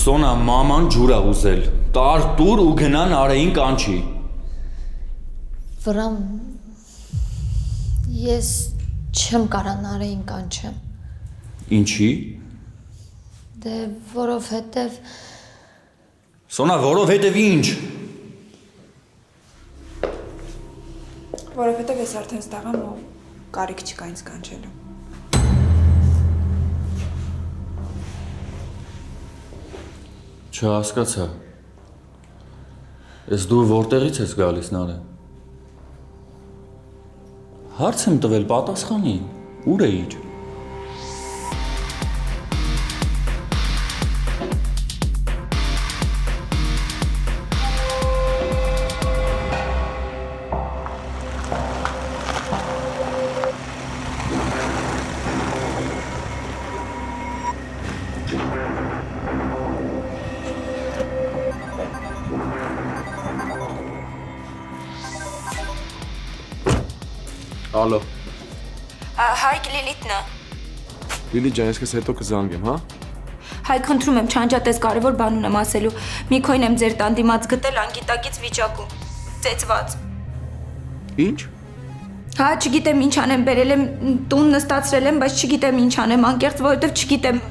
Սոնա մաման ջուր ա ուզել, տար տուր ու գնա Նարեին կանչի։ Վրամ, ես չեմ կարա Նարեին կանչեմ։ Ինչի։ Դե որովհետև… Սոնա որովհետև ինչ։ Որովհետև ես արդեն ստեղ եմ ու կարիք չկա ինձ կանչելու։ Չհասկացա։ Ես դու որտեղից ես գալիս Նարե։ Հարց եմ տվել, պատասխանի, ուր էիր։ Ալո։ Հայք Լիլիթն է։ Լիլիթ ջան, ես քեզ հետո կզանգեմ, հա։ Հայք խնդրում եմ, չանջատես կարևոր բան ունեմ ասելու։ Մի քոյն եմ ձեր տան դիմաց գտել անգիտակից վիճակում։ Ծեծված։ Ինչ։ Հա, չգիտեմ ինչ անեմ, բերել եմ տուն նստացրել եմ, բայց չգիտեմ ինչ անեմ, անկեղծ, որովհետև չգիտեմ։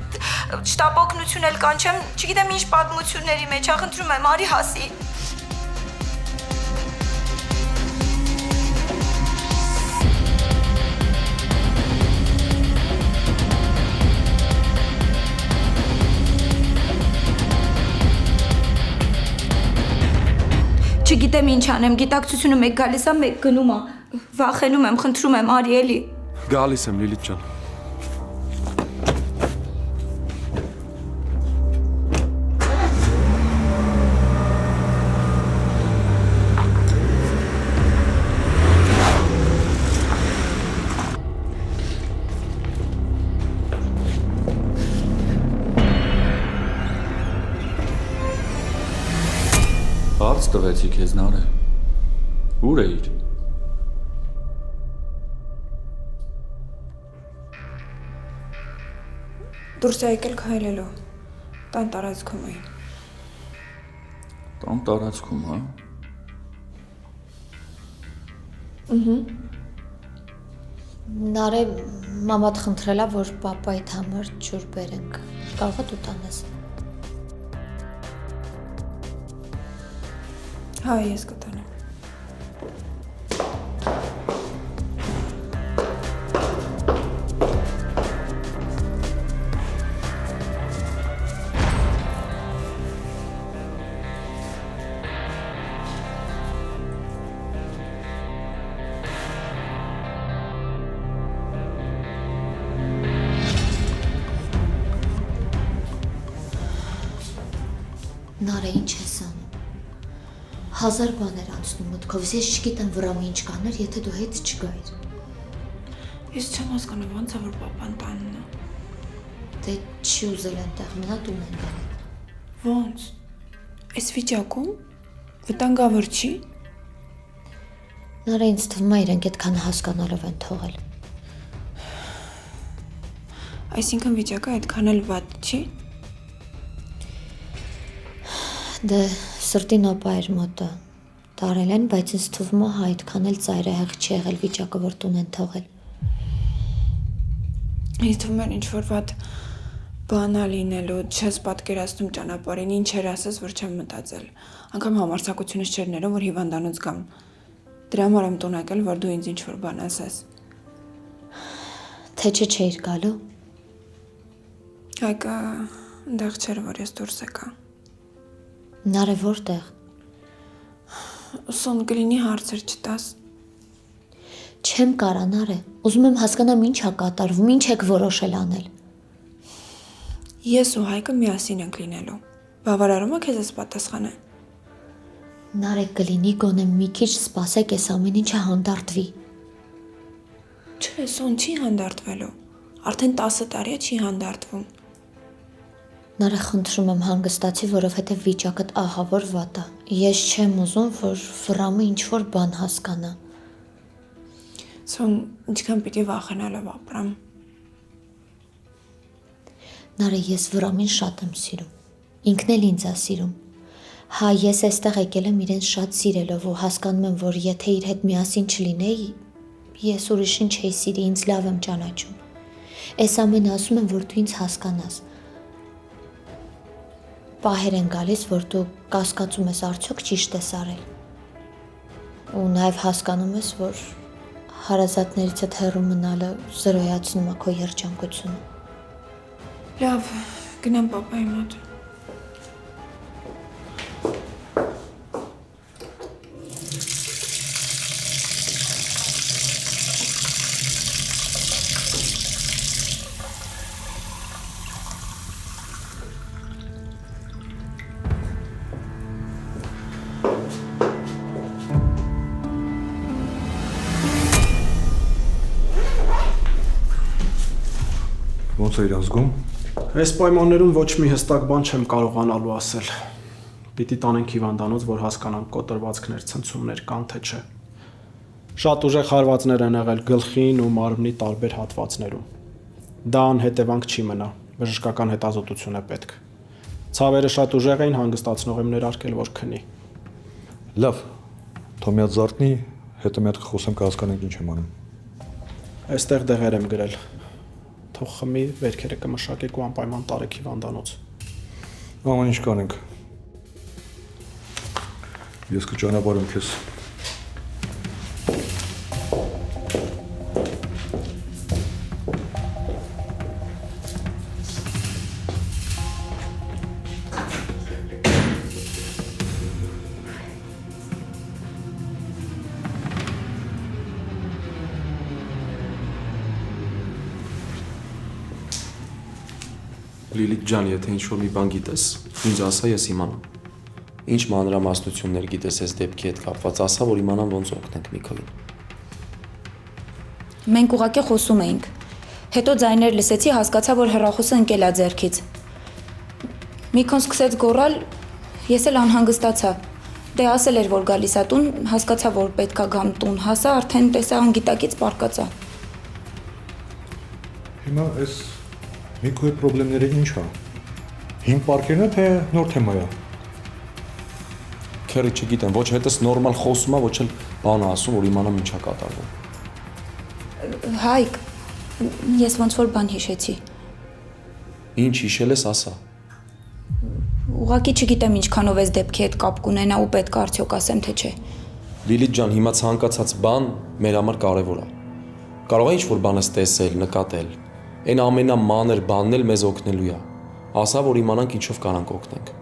Շտապ օգնություն էլ կանչեմ, չգիտեմ ինչ պատմությունների մեջ, խնդրում եմ, արի հասի։ Չգիտեմ ինչ անեմ, գիտակցությունը մեկ գալիս է, մեկ գնում է։ Վախենում եմ, խնդրում եմ, արի էլի։ Գալիս եմ Լիլիթ ջան։ Հարց տվեցի քեզ Նարե։ Ուր էիր։ Դուրս է եկել քայլելու։ Տան տարածքում էին։ Տան տարածքում, հա։ Նարե մամատ խնդրել է, որ պապայիդ համար ջուր բերենք։ Կարող է դու տանես։ Հա, ես կտանեմ։ Նարե, ինչ ես անում։ Հազար բաներ անցնում մտքովս, ես չգիտեմ Վրամը ինչ կաներ, եթե դու հետ չգայիր։ Ես չեմ հասկանում ոնց է որ պապան տանն է։ Դե չի ուզել այնտեղ մնա տուն են գալի։ Ոնց։ Այս վիճակում վտանգավոր չի։ Նարե, ինձ թվում է իրենք այդքան հասկանալով են թողել։ Այսինքն վիճակը այդքան էլ վատ չի։ Դե սրտին ապա էր մոտը տարել են, բայց ինձ թվում է հա այդքան էլ ծայրահեղ չի եղել վիճակը, որ տուն են թողել։ Ինձ թվում էր ինչ-որ վատ բան ա լինելու, չես պատկերացնում ճանապարհին, ինչ էր ասես, որ չեմ մտածել։ Անգամ համարձակությունս չէր ներում, որ հիվանդանոց գամ։ Դրա համար եմ տուն եկել, որ դու ինձ ինչ-որ բան ասես։ Թե չէիր գալու։ Հայկը այնտեղ չէր, որ ես դուրս եկա։ Նարե, որտեղ։ Սոն կլինի հարցեր չտաս։ Չեմ կարա, Նարե, ուզում եմ հասկանամ ինչ ա կատարվում, ինչ եք որոշել անել։ Ես ու Հայկը միասին ենք լինելու։ Բավարարում ա քեզ ես պատասխանը։ Նարե, կլինի գոնե մի քիչ սպասեք, այս ամեն ինչը հանդարտվի։ Չէ, Սոն չի հանդարտվելու։ Արդեն 10 տարի է չի հանդարտվում։ Նարե, խնդրում եմ հանգստացի, որովհետև վիճակդ ահավոր վատ է։ Ես չեմ ուզում, որ Վրամը ինչ-որ բան հասկանա։ Սոն ինչքան պիտի վախենալով ապրեմ։ Նարե, ես Վրամին շատ եմ սիրում։ Ինքն էլ ինձ է սիրում։ Հա, ես այստեղ եկել եմ իրեն շատ սիրելով ու հասկանում եմ, որ եթե իր հետ միասին չլինեի, ես ուրիշին չէի սիրի, ինձ լավ եմ ճանաչում։ Այս ամենը ասում եմ, որ դու ինձ հասկանաս։ Պահեր են գալիս, որ դու կասկածում ես արդյոք ճիշտ ես արել։ Ու նաև հասկանում ես, որ հարազատներիցդ հեռու մնալը զրոյացնում է քո երջանկությունը։ Լավ, գնամ պապայի մոտ։ Ոնց է իր ազգում։ Այս պայմաններում ոչ մի հստակ բան չեմ կարողանալու ասել։ Պիտի տանենք հիվանդանոց, որ հասկանանք կոտրվածքներ, ցնցումներ կան թե չէ։ Շատ ուժեղ հարվածներ են եղել գլխին ու մարմնի տարբեր հատվածներում։ Դա անհետևանք չի մնա, բժշկական հետազոտություն է պետք։ Ցավերը շատ ուժեղ էին, հանգստացնող եմ ներարկել, որ քնի։ Լավ, թող մի հատ զարթնի, հետո մի հատ խոսեմ կհասկանանք ինչ եմ անում։ Այստեղ դեղեր եմ գրել։ Թող խմի, վերքերը կմշակեք ու անպայման տարեք հիվանդանոց։ Ամեն ինչ կանենք։ Ես կճանապարհեմ քեզ։ Լիլիթ ջան, եթե ինչ-որ մի բան գիտես, ինձ ասա, ես իմանամ։ Ինչ մանրամասնություններ գիտես այս դեպքի հետ կապված, ասա, որ իմանամ ոնց օգնենք Միքոյին։ Մենք ուղղակի խոսում էինք։ Հետո ձայներ լսեցի, հասկացա, որ հեռախոսը ընկել է ձեռքից։ Միքոն սկսեց գոռալ, ես էլ անհանգստացա։ Դե ասել էր, որ գալիս է տուն, հասկացա, որ պետքա գամ տուն, հասա, արդեն տեսա անգիտակից պարկածա։ Հիմա այս Միքոյի խնդիրները ինչ է։ Հին պարկերն է թե նոր թեմա է։ Քերի չգիտեմ, ոչ հետս նորմալ խոսում է, ոչ էլ բան ասում, որ իմանամ ինչա կատարվում։ Հայկ, ես ոնց որ բան հիշեցի։ Ինչ հիշել ես, ասա։ Ուղղակի չգիտեմ ինչքանով այս դեպքի հետ կապ կունենա ու պետք է արդյոք ասեմ թե չէ։ Լիլիթ ջան, հիմա ցանկացած բան մեր համար կարևոր է։ Կարող է ինչ-որ բան ես տեսել, նկատել։ Այն ամենամանր բանն էլ մեզ օգնելու է։ Ասա, որ իմանանք ինչով կանանք օգնենք։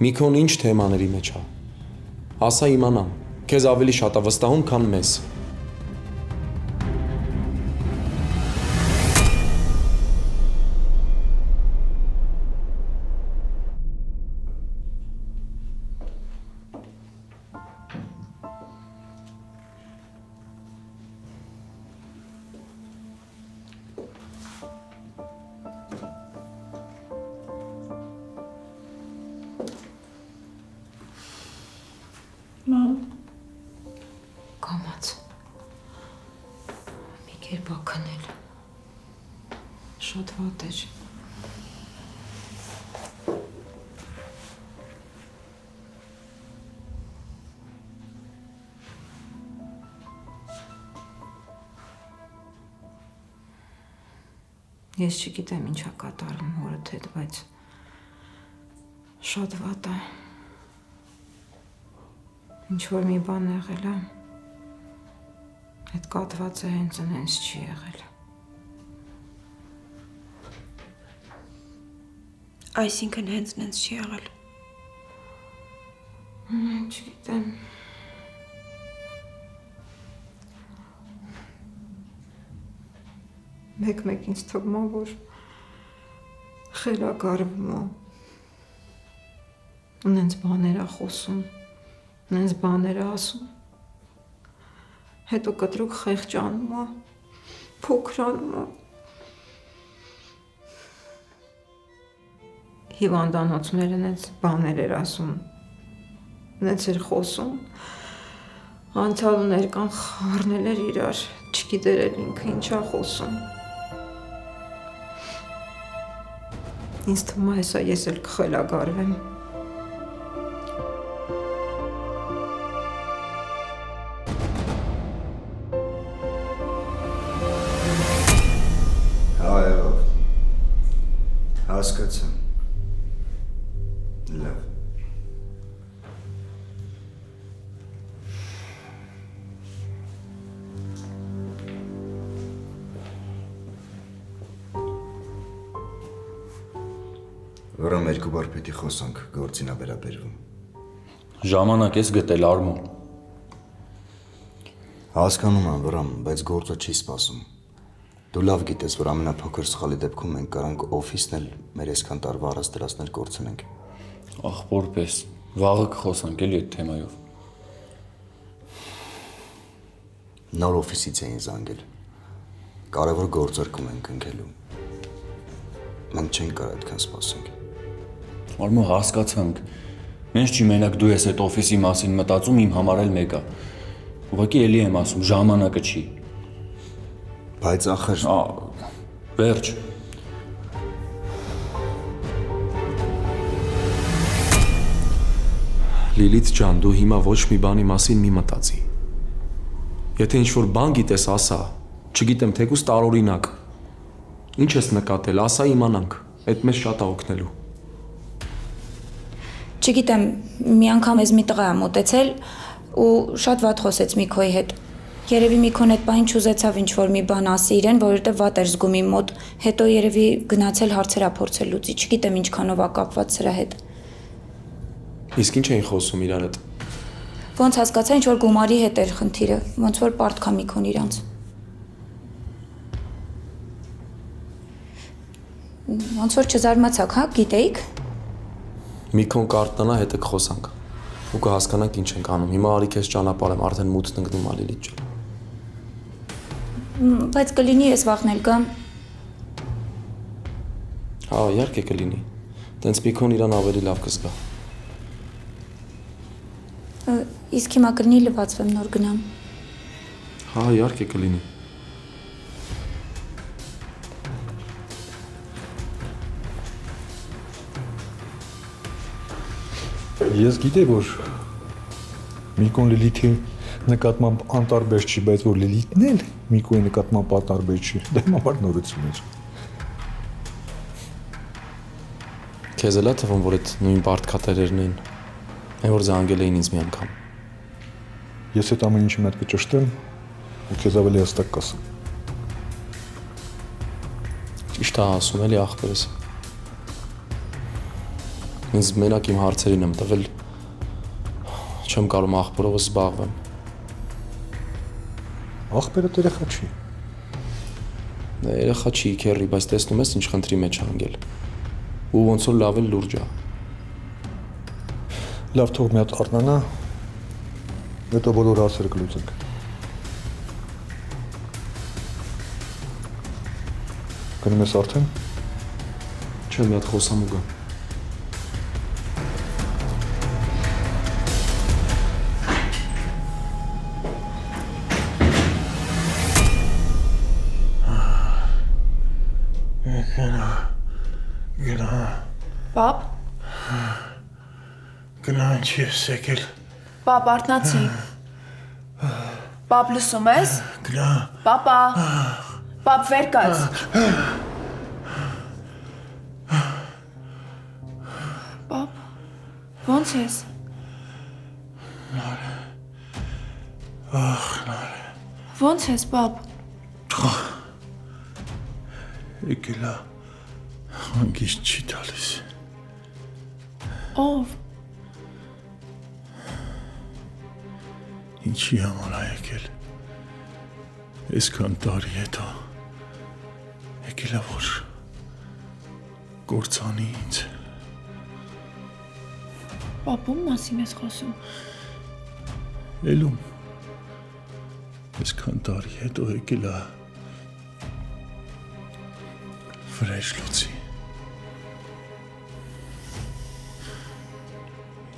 Միքոն ինչ թեմաների մեջ է։ Ասա իմանամ, քեզ ավելի շատ է վստահում, քան մեզ։ Կամաց։ Մի կերպ ակնել։ Շատ վատ էր։ Ես չգիտեմ ինչա կատարում հորդ հետ, բայց շատ վատ է։ Ինչ-որ մի բան եղել է, այդ կատվածը հենց ինձ չի եղել։ Այսինքն հենց նենց չի եղել։ Չգիտեմ։ Մեկ-մեկ ինձ թվում է, որ խելագարվում է։ Նենց բաներ է խոսում, նենց բաներ է ասում։ Հետո կտրուկ խեղճանում է, փոքրանում է։ Հիվանդանոցները նենց բաներ էր ասում, նենց էր խոսում, անցյալ ու ներկան խառնել էր իրար, չգիտեր էլ ինքը ինչա խոսում։ Ինձ թվում է հեսա ես էլ կխելագարվեմ։ Այո։ Հասկացա։ Լավ։ Որում երկու բար պիտի խոսանք գործինա վերաբերվում։ Ժամանակ ես գտել Արմոն։ Հասկանում եմ, Վրամ, բայց գործը չի սպասում։ Դու լավ գիտես, որ ամենափոքր սխալի դեպքում մենք կարանք օֆիսն էլ մեր այսքան տարվա առած դրասներ կորցնենք։ Ախ, որպես, վաղը կխոսանք էլի այդ թեմայով։ Նոր օֆիսից էին զանգել։ Կարևոր գործարկում ենք ընկելու։ Մենք չենք կարող այդքան սպասենք։ Արմո, հասկացանք։ Մենջ չի մենակ դու ես այդ օֆիսի մասին մտածում, իմ համար էլ մեկ է։ Ուղղակի էլի եմ ասում, ժամանակը չի։ Բայց ախր Վերջ։ Լիլիթ ջան, դու հիմա ոչ մի բանի մասին մի մտածի։ Եթե ինչ-որ բան գիտես, ասա, չգիտեմ, թեկուզ տարօրինակ։ Ինչ ես նկատել, ասա իմանանք, այդ մեզ շատ է օգնելու։ Չգիտեմ, մի անգամ ես մի տղա եմ մոտեցել ու շատ վատ խոսեց Միքոյի հետ։ Երևի Միքոն այդ պահին չուզեցավ ինչ-որ մի բան ասի իրեն, որովհետև վատ էր զգում իմ մոտ, հետո երևի գնացել հարցերա փորձել լուծի, չգիտեմ ինչքանով է կապված սրա հետ։ Իսկ ինչ էին խոսում իրար հետ։ Ոնց հասկացա, ինչ-որ գումարի հետ էր խնդիրը, ոնց որ պարտքա Միքոն իրանց։ Ոնց որ չզարմացաք, հա, գիտեիք։ Միքոն կարտնանա հետը կխոսանք ու կհասկանանք ինչ ենք անում։ Հիմա արի քեզ ճանապարհ եմ, արդեն մութն ընկնում է Լիլիթ ջան։ Բայց կլինի ես վախնել կամ։ Հա, իհարկե կլինի։ Տենց Միքոն իրան ավելի լավ կզգա։ Իսկ հիմա կլինի լվացվեմ նոր գնամ։ Հա, իհարկե կլինի։ Ես գիտեի, որ Միկոն Լիլիթի նկատմամբ անտարբեր չի, բայց որ Լիլիթն էլ Միկոյի նկատմամբ անտարբեր չի, դա իմ համար նորություն էր։ Քեզ էլ է թվում, որ այդ նույն պարտքատերերն են, այն որ զանգել էին ինձ մի անգամ։ Ես այդ ամեն ինչի մոտ կճշտեմ ու քեզ ավելի հստակ կասեմ։ Ճիշտ է ասում, էլի ախպերս։ Ինձ մենակ իմ հարցերին եմ տվել, չեմ կարող ախպերովս զբաղվեմ։ Ախպերը երեխա չի։ Երեխա չի, քեռի, բայց տեսնում ես ինչ խնդրի մեջ հանգել։ Ու ոնց որ լավ էլ լուրջ է։ Լավ, թող մի հատ առնանա, հետո բոլոր հարցերը կլուծենք։ Գնում ես արդեն։ Չէ, մի հատ խոսամ ու գամ։ Պապ, Գնա ինչ ես եկել։ պապ, արթնացի։ Պապ, լսում ես։ Գնա։ Պապա, պապ, վեր կաց։ Պապ, ոնց ես։ Ոնց ես, պապ։ Եկելա։ Հանգիստ չի տալիս։ Ով։ Ինչի համար է եկել։ Այսքան տարի հետո եկելա որ գործանի ինձ։ Պապում մասին ես խոսում։ Էլում այսքան տարի հետո եկելա վրեժ լուծի։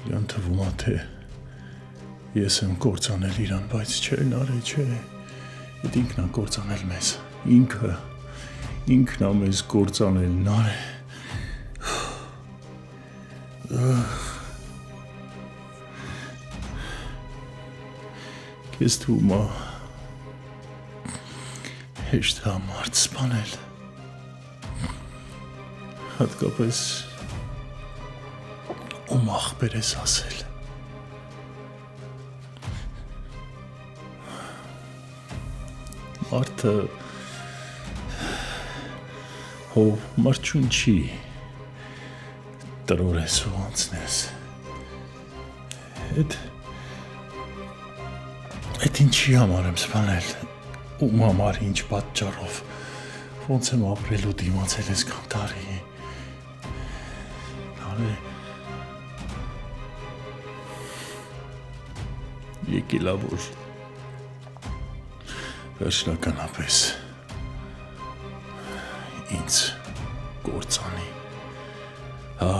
Իրան թվում է, թե ես եմ կործանել իրան, բայց չէ, նարե, չէ, այդ ինքն է կործանել մեզ, ինքն է մեզ կործանել, նարե, Քեզ թվում է հեշտ համարդ սպանել։ Հատկապես ում ախպեր ես ասել։ Մարդը հով մրջուն չի, տրոր ես ու անցնես։ Էդ ինչի համար եմ սպանել, ում համար ինչ պատճառով, ոնց եմ ապրելու դիմացել ես կան տարի։ Նարե, եկելա որ վերջնականապես ինձ գործանի։ Հա,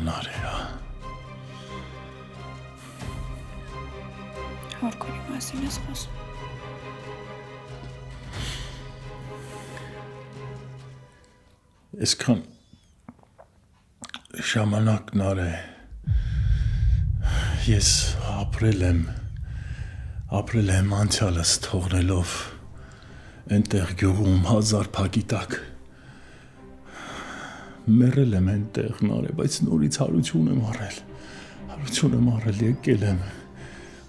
Նարե, հա։ Հարկորի մասին ես խոսում։ Այսքան ժամանակ Նարե, ես ապրել եմ անցյալս թողնելով այնտեղ գյուղում 1000 փակի տակ։ Մեռել եմ այնտեղ Նարե, բայց նորից հարություն եմ առել, եկել եմ,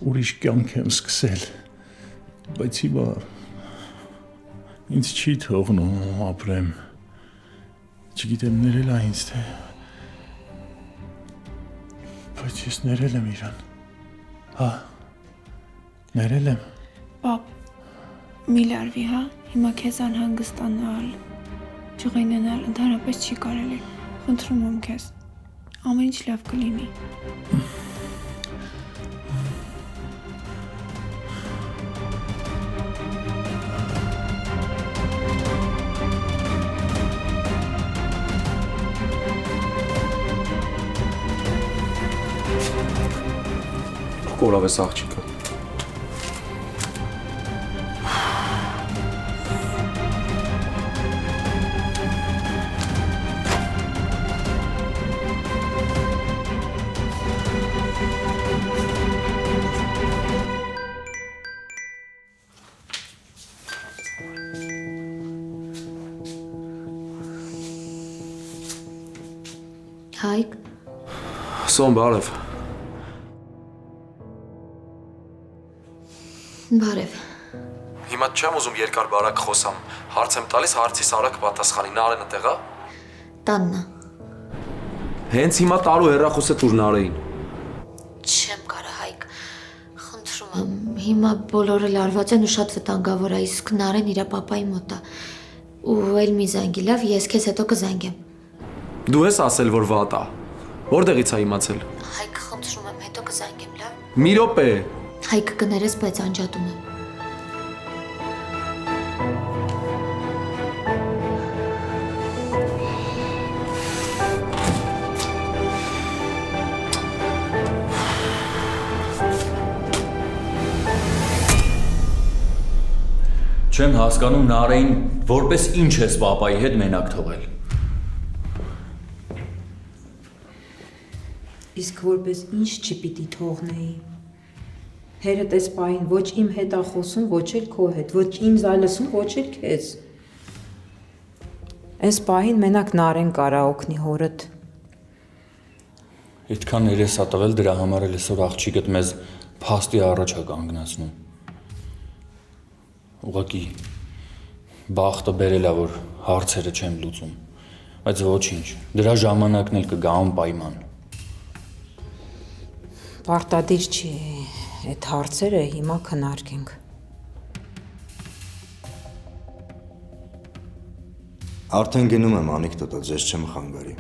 ուրիշ կյանք եմ սկսել, բայց հիմա ինձ չի թողնում ապրեմ, չգիտեմ ներել է ինձ թե, բայց ես ներել եմ իրան, հա, ներել եմ։ Պապ, մի լարվի, հա, հիմա քեզ անհանգստանալ, ջղայնանալ ընդհանրապես չի կարելի, խնդրում եմ քեզ, ամեն ինչ լավ կլինի։ Կորավ ես աղջիկը։ Հայկ, Սոն բարև։ բարև, Հիմա չեմ ուզում երկար բարակ խոսամ, հարց եմ տալիս, հարցիս արագ պատասխանի, Նարեն այդտեղ է։ տաննա, Հենց հիմա տարու հեռախոսը տուր Նարեին։ չեմ կարա Հայկ, խնդրում եմ, հիմա բոլորը լարված են ու շատ վտանգավոր է, իսկ Նարեն իրա պապայի մոտ է, ու էլ մի զանգի, լավ, ես քեզ հետո կզանգեմ։ Դու ես ասել, որ վատ է։ Որտեղից է իմացել։ Հայկ, խնդրում եմ, հետո կզանգեմ, լավ։ Մի րոպե։ Հայկ կներես, բայց անջատում եմ։ Չեմ հասկանում Նարեին որպես ինչ ես պապայի հետ մենակ թողել։ Իսկ որպես ինչ չպիտի թողնեի։ Հերդ էս պահին ոչ իմ հետ ա խոսում, ոչ էլ քո հետ, ոչ ինձ ա լսում, ոչ էլ քեզ։ Էս պահին մենակ Նարեն կարա օգնի հորդ։ Այդքան երես ա տվել, դրա համար էլ այսօր աղջիկդ մեզ փաստի առաջ ա կանգնացնում։ Ուղղակի բախտը բերել ա, որ հարցերը չեմ լուծում, բայց ոչինչ, դրա ժամանակն էլ կգա անպայման։ Պարտադիր չի, այդ հարցերը հիմա քննարկենք։ Արդեն գնում եմ անիկտոտը, ձեզ չեմ խանգարի։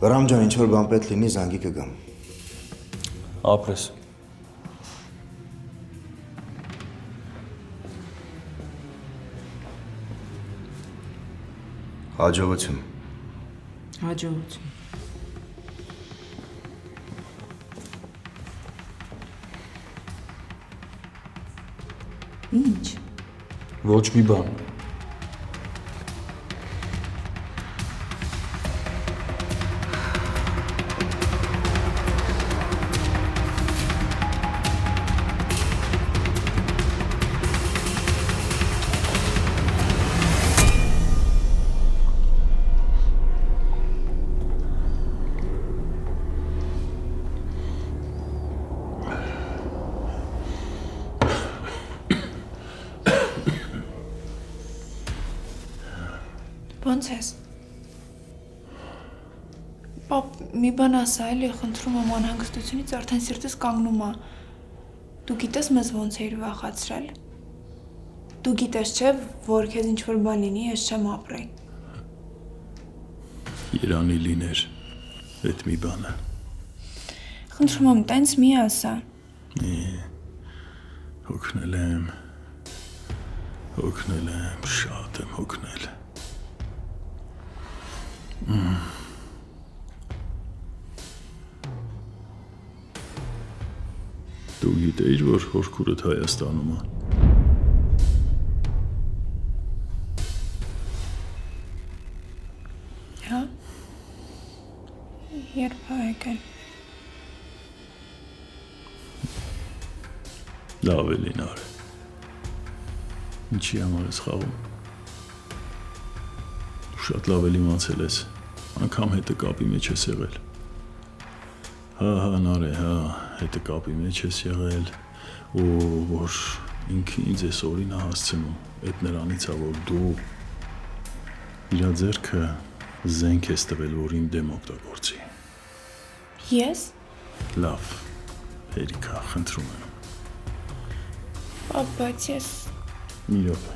Վրամ ջան, ինչ-որ բան պետք լինի, զանգի կգամ։ Ապրես։ Հաջողություն։ Հաջողություն։ Ինչ։ Ոչ մի բան։ Ո՞նց ես։ Պապ, մի բան ասա, էլի խնդրում եմ անհանգստությունից արդեն սիրտս կանգնում է։ Դու գիտես մեզ ոնց էիր վախացրել։ Դու գիտես չէ, որ քեզ ինչ-որ բան լինի, ես չեմ ապրի։ Երանի լիներ այդ մի բանը։ Խնդրում եմ, տենց մի ասա։ Հոգնել եմ, շատ եմ հոգնել։ Դու գիտեիր, որ հորքուրդ Հայաստանում է։ Հա։ Երբ է եկել։ Լավ է լինար։ Ինչի համար ես խաղում։ Դու շատ լավ էլ իմացել ես, անգամ հետը կապի մեջ ես եղել։ Հա, նարե, հետը կապի մեջ ես եղել, ու որ ինքը ինձ ես օրին է հասցնում, այդ նրանից է, որ դու իրա ձեռքը զենք ես տվել, որ իմ դեմ օգտագործի։ Ես։ Լավ, հերիքա, խնդրում եմ։ Պապ, բայց ես։ Մի րոպե։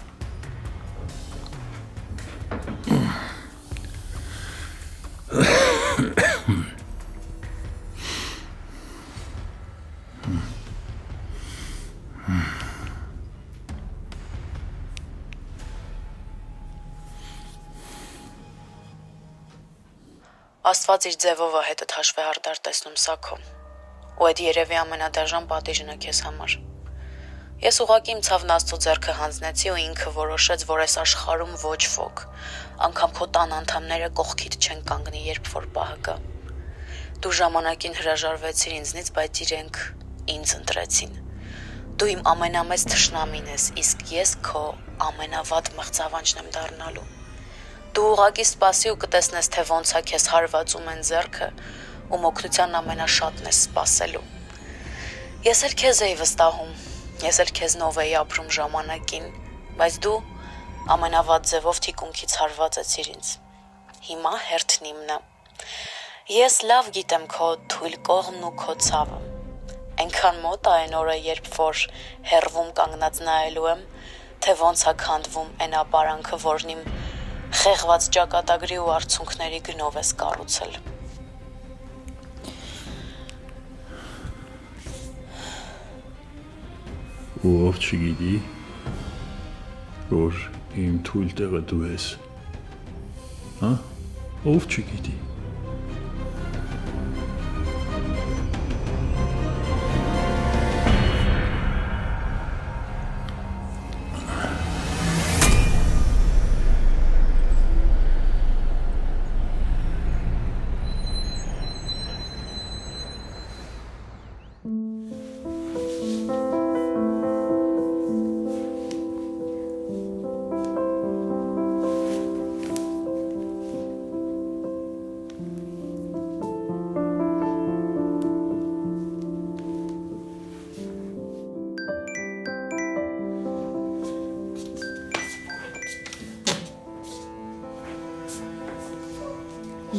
Աստված իր ձևով է հետդ հաշվեհարդար տեսնում Սաքո, ու այդ երևի ամենադաժան պատիժն է քեզ համար։ Ես ուղղակի իմ ցավն Աստծո ձեռքը հանձնեցի ու ինքը որոշեց, որ այս աշխարհում ոչ ոք, անգամ քո տան անդամները կողքիդ չեն կանգնի, երբ որ պահը գա։ Դու ժամանակին հրաժարվեցիր ինձնից, բայց իրենք ինձ ընտրեցին։ Դու իմ ամենամեծ թշնամին ես, իսկ ես քո ամենավատ մղձավանջն եմ դառնալու։ Դու ուղղակի սպասի ու կտեսնես, թե ոնց է քեզ հարվածում են ձեռքը ու մօգնության ամենաշատն ես սպասելու։ Ես էլ քեզ էի վստահում, ես էլ քեզնով էի ապրում ժամանակին, բայց դու ամենավատ ձևով թիկունքից հարվածեցիր ինձ։ Հիմա հերթն իմն է։ Ես լավ գիտեմ քո թույլ կողմն ու քո ցավը։ Այնքան մոտ է այն օրը, երբ որ հեռվում կանգնած նայելու եմ, թե ոնց է քանդվում այն ապարանքը, որն իմ խեղված ճակատագրի ու արցունքների գնով ես կառուցել։ Ու ով չգիտի, որ իմ թույլ տեղը դու ես, հա, ով չգիտի։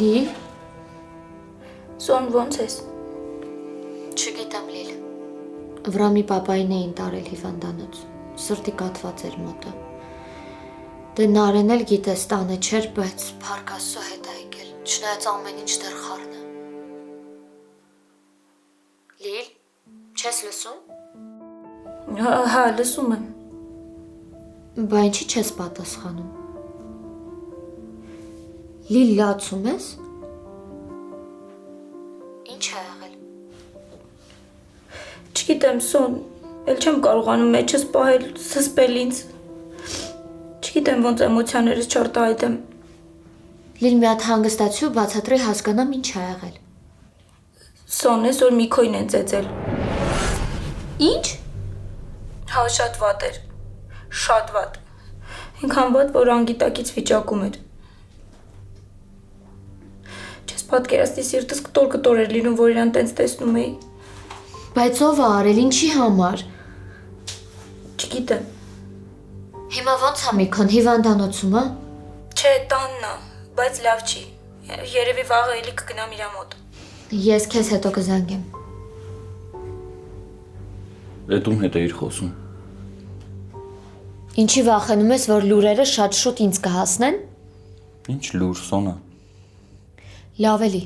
Լիլ, Սոն ոնց ես։ չգիտեմ Լիլ։ Վրամի պապային էին տարել հիվանդանոց, սրտի կաթված էր մոտը։ Դե Նարեն էլ գիտես տանը չէր, բայց Փառք Աստծո հետ է եկել, չնայած ամեն ինչ դեռ խառն է։ Լիլ, չես լսում։ Հա, լսում եմ։ Բա ինչի չես պատասխանում։ Լիլ, լացում ես։ Ինչ է եղել։ Չգիտեմ, Սոն, էլ չեմ կարողանում մեջս պահել, զսպել ինձ։ Չգիտեմ ոնց էմոցիաներս չարտահայտեմ։ Լիլ, մի հատ հանգստացի ու բացատրի հասկանամ ինչ է եղել։ Սոն, այսօր մի քոյն են ծեծել։ Ինչ։ Հա, շատ վատ էր։ Շատ վատ։ Ինքան վատ, որ անգիտակից վիճակում էր։ Չես պատկերացնի, սիրտս կտոր էր լինում, որ իրան տենց տեսնում էի։ Բայց ով է արել, ինչի համար։ Չգիտեմ։ Հիմա ոնց է Միքոն հիվանդանոցում, հա։ Չէ, տանն է, բայց լավ չի։ Երևի վաղը էլի կգնամ իր մոտ։ Ես քեզ հետո կզանգեմ։ Էդ ում հետ էիր խոսում։ Ինչի վախենում ես, որ լուրերը շատ շուտ ինձ կհասնեն։ Ինչ լուր, Սոնա։ Լավ էլի։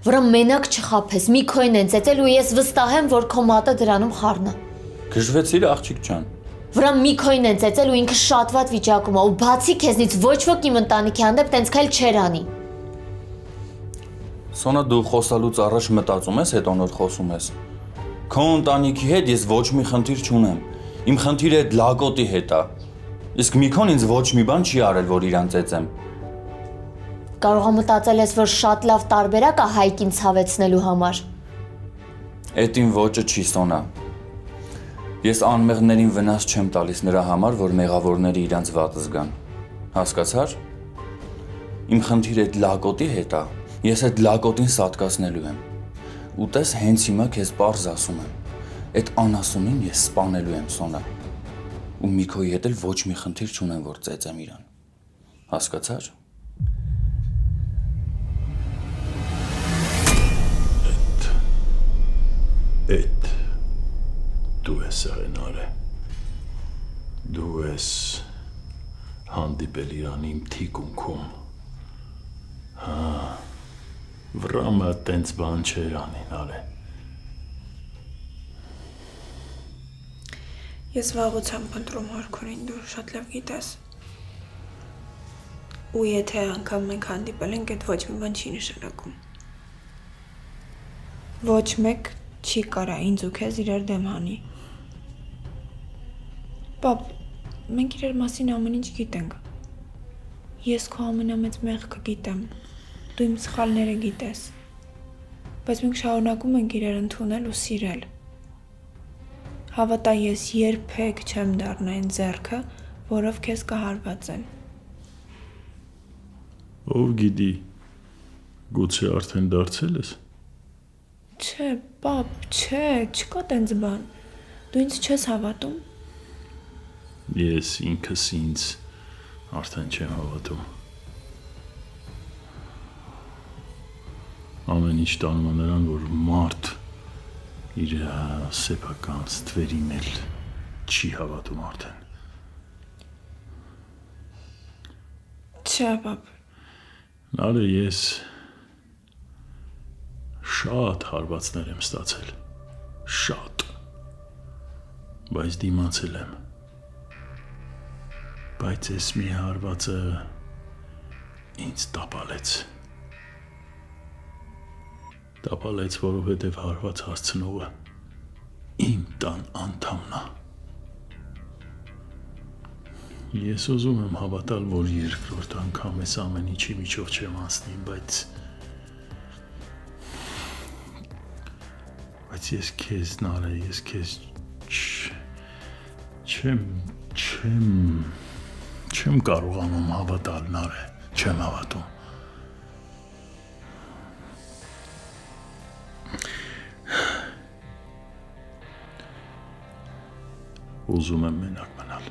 Վրա մենակ չխափես, մի քոյն են ծեծել ու ես վստահ եմ, որ քո մատը դրանում խառնա։ Գժվեցիր աղջիկ ջան։ Վրա մի քոյն են ծեծել ու ինքը շատ վատ վիճակում է ու բացի քեզնից ոչ ոք իմ ընտանիքի հանդեպ տենց քայլ չեր անի։ Սոնա, դու խոսալուց առաջ մտածում ես, հետո նոր խոսում ես։ Քո ընտանիքի հետ ես ոչ մի խնդիր չունեմ։ Իմ խնդիրը այդ լակոտի հետ է։ Իսկ Միքոն ինձ ոչ մի բան չի արել, որ իրան ծեծեմ։ Կարող եմ մտածել ես, որ շատ լավ տարբերակ է Հայկին ցավեցնելու համար։ Էդ իմ ոճը չի, Սոնա։ Ես անմեղներին վնաս չեմ տալիս նրա համար, որ մեղավորները իրանց վատը զգան։ Հասկացար։ Իմ խնդիրը այդ լակոտի հետ է։ Ես այդ լակոտին սատկացնելու եմ։ Ու տես հենց հիմա քեզ պարզ ասում եմ։ Այդ անասունին ես սպանելու եմ, Սոնա։ Ու Միքոյի հետ էլ ոչ մի խնդիր չունեմ, որ ծեծեմ իրան։ Հասկացար։ Էդ դու ես եղենարը։ Դու ես հանդիպել իրան իմ թիկունքում։ Հա, վրամը տենց բան չեր անին արե։ Ես վաղուց եմ փնտրում Արքունին, դու շատ լավ գիտես։ Ու եթե անգամ մենք հանդիպել ենք, այդ ոչ մի բան չի նշանակում։ Ոչ մեկ չի կարա ինձ ու քեզ իրար դեմ հանի։ Պապ, մենք իրար մասին ամեն ինչ գիտենք։ Ես քո ամենամեծ մեղքը գիտեմ։ Դու իմ սխալները գիտես։ Բայց մենք շարունակում ենք իրար ընդունել ու սիրել։ Հավատա, ես երբեք չեմ դառնա այն ձեռքը, որով քեզ կհարվածեն։ Ով գիտի, գուցե արդեն դարձել ես։ Չէ, պապ, չէ, չկա տենց բան։ Դու ինձ չես հավատում։ Ես ինքս ինձ արդեն չեմ հավատում։ Ամեն ինչ տանում է նրան, որ մարդ իր սեփական ստվերին էլ չի հավատում արդեն։ Չէ, պապ։ Նարը ես շատ հարվածներ եմ ստացել, շատ, բայց դիմացել եմ, բայց ես մի հարվածը ինձ տապալեց, որովհետև հարված հասցնողը իմ տան անդամն է։ Ես ուզում եմ հավատալ, որ երկրորդ անգամ ես ամեն ինչի միջով չեմ անցնի, բայց ես քեզ նարը, ես քեզ չեմ կարողանում հավատալ նարը, չեմ հավատում։ Ուզում եմ մենակ մնալ։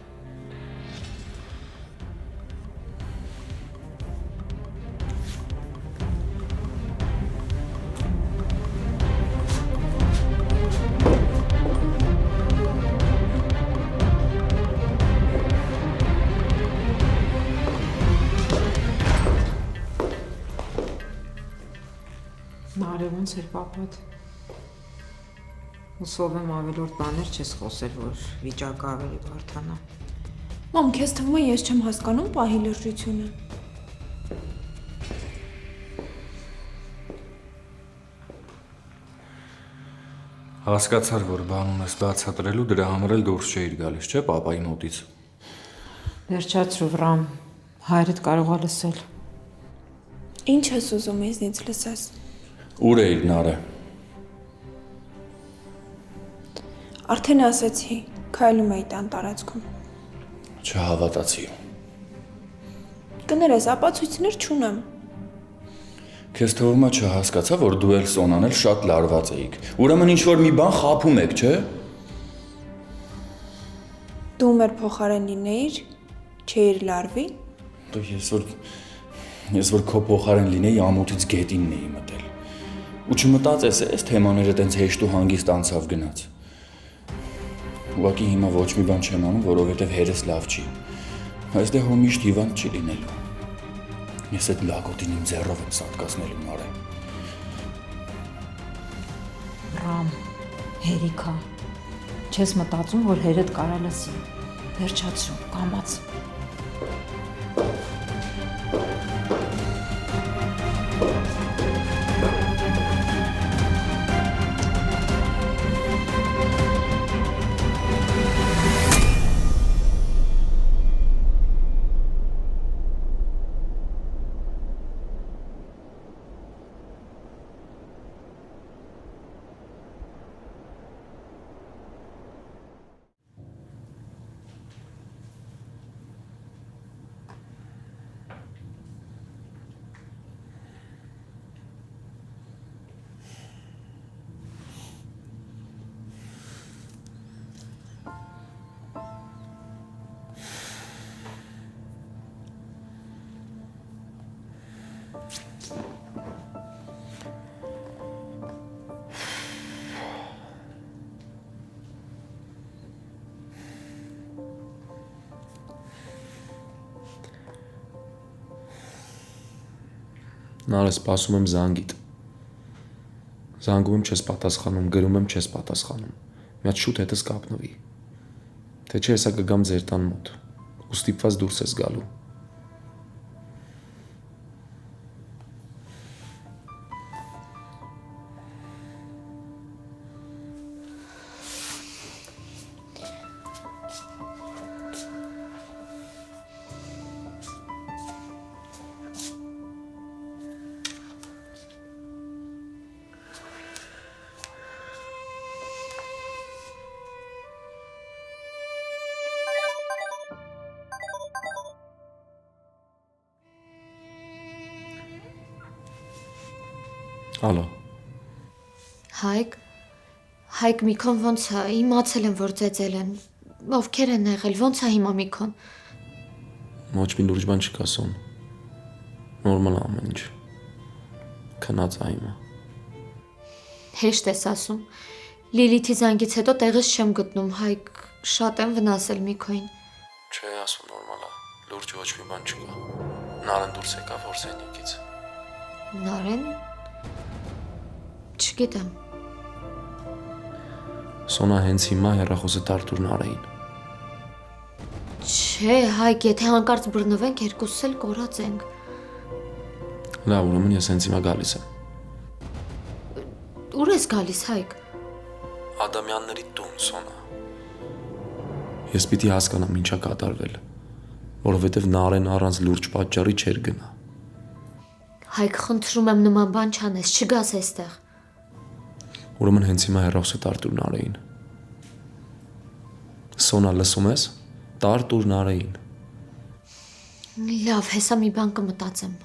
Նարը ոնց էր պապատ։ Հուսով եմ ավելորդ բաներ չես խոսել, որ վիճակը ավելի բարդանա։ Մամ, քեզ թվում է ես չեմ հասկանում պահի լրջությունը։ Հասկացար, որ բան ունես բացատրելու, դրա համար էլ դուրս չէիր գալիս, չէ՞, պապայի մոտից։ Վերջացրու, Վրամ, հայրդ կարող է լսել։ Ինչ ես ուզում ինձնից լսես։ Ուր էիր նարը։ Արդեն ասեցի, քայլում էի տան տարածքում։ Չհավատացի։ Կներես, ապացույցներ չունեմ։ Քեզ թվում է չհասկացա, որ դու էլ Սոնան էլ շատ լարված էիք։ Ուրեմն ինչ-որ մի բան խաբում եք, չէ՞։ Դու մեր փոխարեն լինեիր, չէիր լարվի։ Դու ես որ քո փոխարեն լինեի ամոթից գետինն էի մտել։ Ու չմտածես այս թեմաները տենց հեշտ ու հանգիստ անցավ գնաց։ Ուղղակի հիմա ոչ մի բան չեմ անում, որովհետև հերս լավ չի։ Այս դե հո միշտ հիվանդ չի լինելու։ Ես այդ լակոտին իմ ձեռով եմ սատկացնելու Նարեն։ Ռամ, հերիքա։ Չես մտածում, որ հերդ կարա լսի։ Վերջացրու, կամաց։ Նարը սպասում եմ զանգիդ։ Զանգում եմ չես պատասխանում, գրում եմ չես պատասխանում։ Մի հատ շուտ հետս կապնվի։ Թե չէ հեսա կգամ ձեր տան մոտ։ Ու ստիպված դուրս ես գալու։ Ալո։ Հայկ Միքոն ոնց է, իմացել եմ, որ ծեծել են։ Ովքեր են եղել, ոնց է հիմա Միքոն։ Ոչ մի լուրջ բան չկա Սոն։ Նորմալ ամեն ինչ։ Քնած է հիմա։ Հեշտ ես ասում։ Լիլիթի զանգից հետո տեղից չեմ գտնում, Հայկ, շատ եմ վնասել Միքոին։ Չէ, ասում նորմալ է։ Լուրջ ոչ մի բան չկա։ Նարեն դուրս եկավ որսենյակից։ Նարեն։ Չգիտեմ։ Սոնա հենց հիմա հեռախոսը տարտուր Նարեին։ Չէ, Հայկ, եթե հանկարծ բռնվենք, երկուսս էլ կորած ենք։ Լավ, ուրեմն ես հենց հիմա գալիս եմ։ Ուր ես գալիս, Հայկ։ Ադամյանների տուն, Սոնա։ Ես պիտի հասկանամ ինչա կատարվել, որովհետև Նարեն առանց լուրջ պատճառի չէր գնա։ Հայկ, խնդրում եմ նման բան չանես, չգաս այստեղ։ Ուրեմն հենց հիմա հեռախոսը տարտուր Նարեին։ Սոնա, լսում ես։ Տարտուր Նարեին։ Լավ, հեսա մի բան կմտածեմ։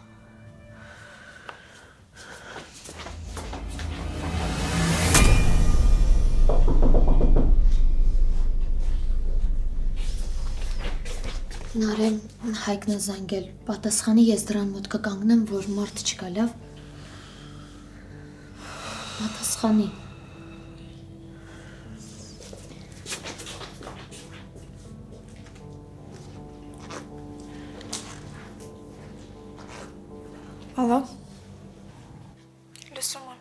Նարեն, Հայկն է զանգել, պատասխանի ես դրան մոտ կկանգնեմ, որ մարդ չկա, լավ։ Պատասխանի։ Ալո։ Լսում եմ։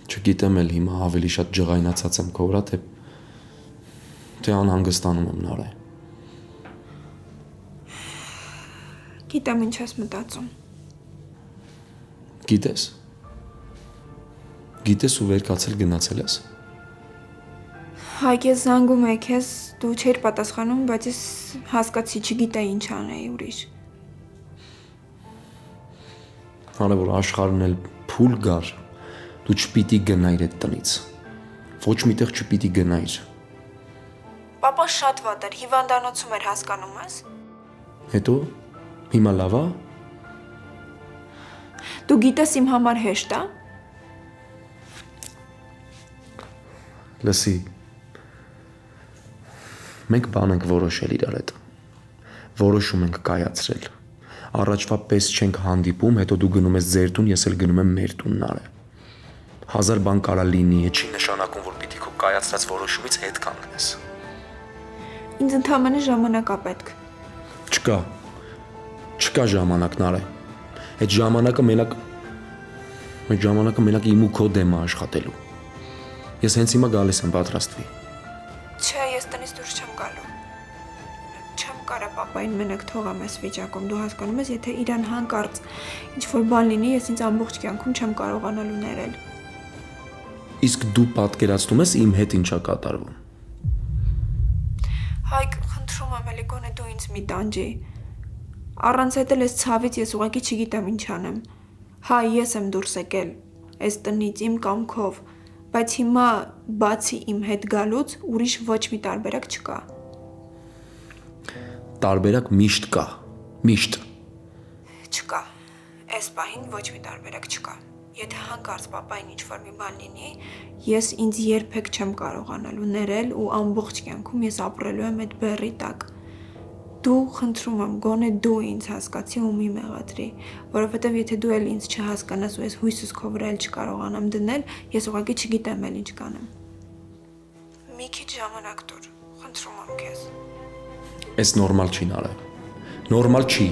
Չգիտեմ էլ հիմա ավելի շատ ջղայնացած եմ քո վրա, թե անհանգստանում եմ Նարե։ Գիտեմ ինչ ես մտածում։ Գիտես ու վերկացել գնացել ես։ Հայկ ես զանգում եք ես, դու չէր պատասխանում, բայց ես հասկացի, չգիտեի ինչ անեի ուրիշ։ Հանե որ աշխարհն էլ փուլ գար, դու չպիտի գնայր այդ տնից։ Ոչ միտեղ չպիտի գնայր։ Պապան շատ վատ էր, հիվանդանոցում էր, հասկանում ես։ Հետո հիմա լավ է։ Դու գիտես իմ համար հեշտ է։ Լսի։ Մենք բան ենք որոշել իրար հետ։ Որոշում ենք կայացրել։ Առաջվա պես չենք հանդիպում, հետո դու գնում ես ձեր տուն, ես էլ գնում եմ մեր տուն Նարե։ Հազար բան կարա լինի, չի նշանակում, որ պիտի քո կայացրած որոշումից հետ կանգնես։ Ինձ ընդհանրապես ժամանակ է պետք։ Չկա ժամանակ Նարե։ Այդ ժամանակը մենակ իմ ու քո դեմ է աշխատելու։ Ես հենց հիմա գալիս եմ պատրաստվի։ Չէ, ես տնից դուրս չեմ գալու։ Չեմ կարա պապային մենակ թողամ այս վիճակում, դու հասկանում ես, եթե իրան հանկարծ ինչ որ բան լինի, ես ինձ ամբողջ կյանքում չեմ կարողանալու ներել։ Իսկ դու պատկերացնում ես իմ հետ ինչա կատարվում։ Հայկ, խնդրում եմ, էլի գոնե դու ինձ մի տանջի։ Առանց այդ էլ ես ցավից ես ուղղակի չգիտեմ ինչ անեմ։ Հա, ես եմ դուրս եկել այս տնից իմ կամքով, բայց հիմա բացի իմ հետ գալուց ուրիշ ոչ մի տարբերակ չկա։ Տարբերակ միշտ կա, միշտ։ Չկա։ Այս պահին ոչ մի տարբերակ չկա։ Եթե հանկարծ պապային ինչ-որ մի բան լինի, ես ինձ երբեք չեմ կարողանալու ներել ու ամբողջ կյանքում ես ապրելու եմ այդ բեռի տակ։ Դու խնդրում եմ, գոնե դու ինձ հասկացի ու մի մեղադրի, որովհետև եթե դու էլ ինձ չհասկանաս ու ես հույսս քո վրա էլ չկարողանամ դնել, ես ուղղակի չգիտեմ էլ ինչ կանեմ։ Մի քիչ ժամանակ տուր, խնդրում եմ քեզ։ Էս նորմալ չի Նարե։ Նորմալ չի։